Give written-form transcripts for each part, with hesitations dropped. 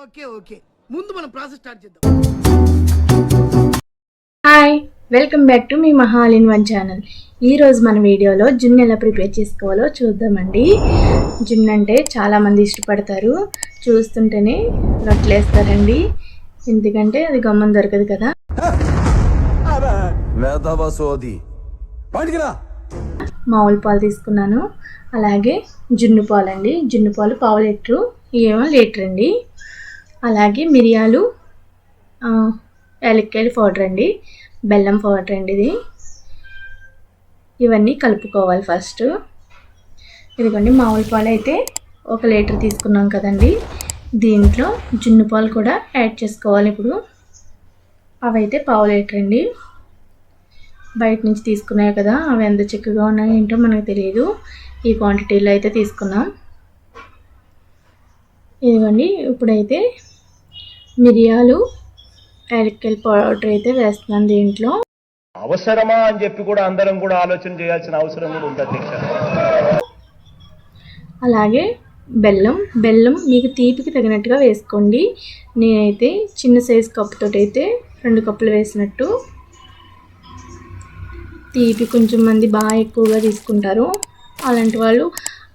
Okay ముందు మనం process start చేద్దాం. Hi, welcome back to me Mahal in one channel. ఈరోజు మన వీడియోలో జున్ను ఎలా ప్రిపేర్ చేసుకోవాలో చూద్దామండి. జున్ను అంటే చాలామంది ఇష్టపడతారు, చూస్తుంటేనే రొట్టెలేస్తారండి. ఎందుకంటే అది గమ్మం దొరకదు కదా. మామూలు పాలు తీసుకున్నాను, అలాగే జున్ను పాలు అండి. జున్ను పాలు పావు లీటరు, ఏమో లీటర్ అండి. అలాగే మిరియాలు, యాలక్కాయల పౌడర్ అండి, బెల్లం పౌడర్ అండి. ఇవన్నీ కలుపుకోవాలి ఫస్ట్. ఇదిగోండి మామూలు పాలు అయితే 1 లీటర్ తీసుకున్నాం కదండి, దీంట్లో జున్ను పాలు కూడా యాడ్ చేసుకోవాలి. ఇప్పుడు అవైతే పావు లీటర్ అండి. బయట నుంచి తీసుకున్నాయి కదా, అవి ఎంత చిక్కగా ఉన్నాయో ఏంటో మనకు తెలియదు. ఈ క్వాంటిటీలో అయితే తీసుకున్నాం. ఇదిగోండి ఇప్పుడైతే మిరియాలు, యాలక్కాయల పౌడర్ అయితే వేస్తున్నాను దీంట్లో. అవసరమా అని చెప్పి కూడా అందరం కూడా ఆలోచన చేయాల్సిన అవసరం కూడా ఉంది అధ్యక్ష. అలాగే బెల్లం మీకు తీపికి తగినట్టుగా వేసుకోండి. నేనైతే చిన్న సైజు కప్పుతో అయితే 2 కప్పులు వేసినట్టు. తీపి కొంచెం మంది బాగా ఎక్కువగా తీసుకుంటారు, అలాంటి వాళ్ళు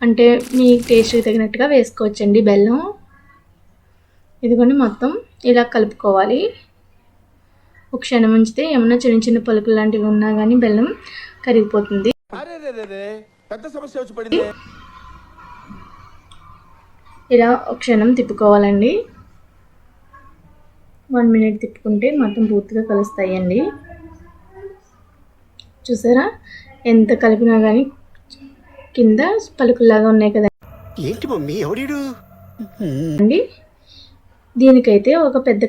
అంటే మీ టేస్ట్కి తగినట్టుగా వేసుకోవచ్చండి బెల్లం. ఇదిగోండి మొత్తం ఇలా కలుపుకోవాలి. ఒక క్షణం ఉంచితే ఏమన్నా చిన్న చిన్న పలుకులు లాంటివి ఉన్నా కానీ బెల్లం కరిగిపోతుంది. ఇలా ఒక క్షణం తిప్పుకోవాలండి. 1 మినిట్ తిప్పుకుంటే మొత్తం పూర్తిగా కలుస్తాయండి. చూసారా ఎంత కలిపినా కానీ కింద పలుకుల్లాగా ఉన్నాయి కదా. ఏంటి మమ్మీ ఎవడు అండి, దీనికైతే ఒక పెద్ద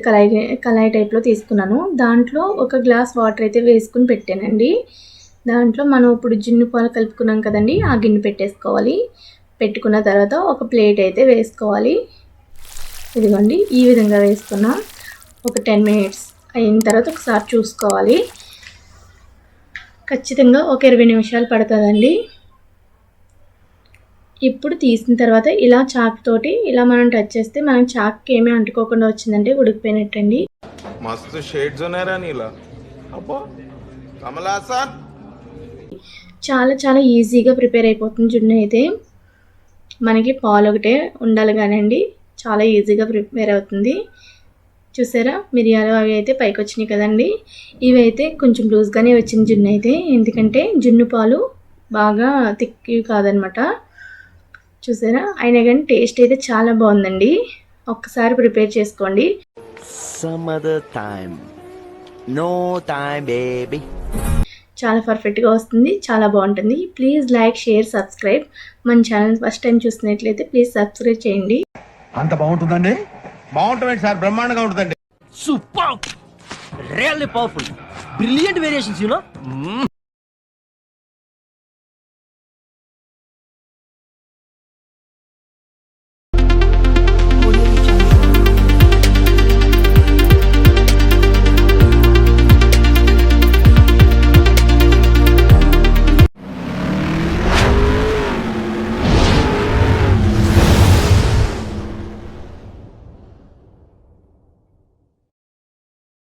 కళాయి టైప్లో తీసుకున్నాను. దాంట్లో 1 గ్లాస్ వాటర్ అయితే వేసుకుని పెట్టానండి. దాంట్లో మనం ఇప్పుడు జున్ను పాలు కలుపుకున్నాం కదండి, ఆ గిన్నె పెట్టేసుకోవాలి. పెట్టుకున్న తర్వాత ఒక ప్లేట్ అయితే వేసుకోవాలి. ఇదిగోండి ఈ విధంగా వేసుకున్నాం. ఒక 10 మినిట్స్ అయిన తర్వాత ఒకసారి చూసుకోవాలి. ఖచ్చితంగా ఒక 20 నిమిషాలు పడుతుందండి. ఇప్పుడు తీసిన తర్వాత ఇలా చాక్ తోటి ఇలా మనం టచ్ చేస్తే మనం చాక్కి ఏమీ అంటుకోకుండా వచ్చిందంటే ఉడికిపోయినట్టండి. మస్తు షేడ్స్ ఉన్నారా నీలా. అబ్బో కమలాసన్. చాలా చాలా ఈజీగా ప్రిపేర్ అయిపోతుంది జున్ను అయితే. మనకి పాలు ఒకటే ఉండాలి కానండి, చాలా ఈజీగా ప్రిపేర్ అవుతుంది. చూసారా మిరియాలు అవి అయితే పైకి వచ్చినాయి కదండి. ఇవి అయితే కొంచెం లూజ్గానే వచ్చింది జున్ను అయితే, ఎందుకంటే జున్ను పాలు బాగా తిక్కి కాదనమాట. చూసారా, అయినా కానీ టేస్ట్ అయితే చాలా బాగుందండి. ఒక్కసారి ప్రిపేర్ చేసుకోండి. చాలా పర్ఫెక్ట్గా వస్తుంది, చాలా బాగుంటుంది. Please like, share, subscribe. మన ఛానల్ ఫస్ట్ టైం చూస్తున్నట్లయితే ప్లీజ్ సబ్స్క్రైబ్ చేయండి. అంత బాగుంటుందండి. బాగుంటుంది సార్, బ్రహ్మాండంగా ఉంటుందండి. Super, really powerful, brilliant variations you know.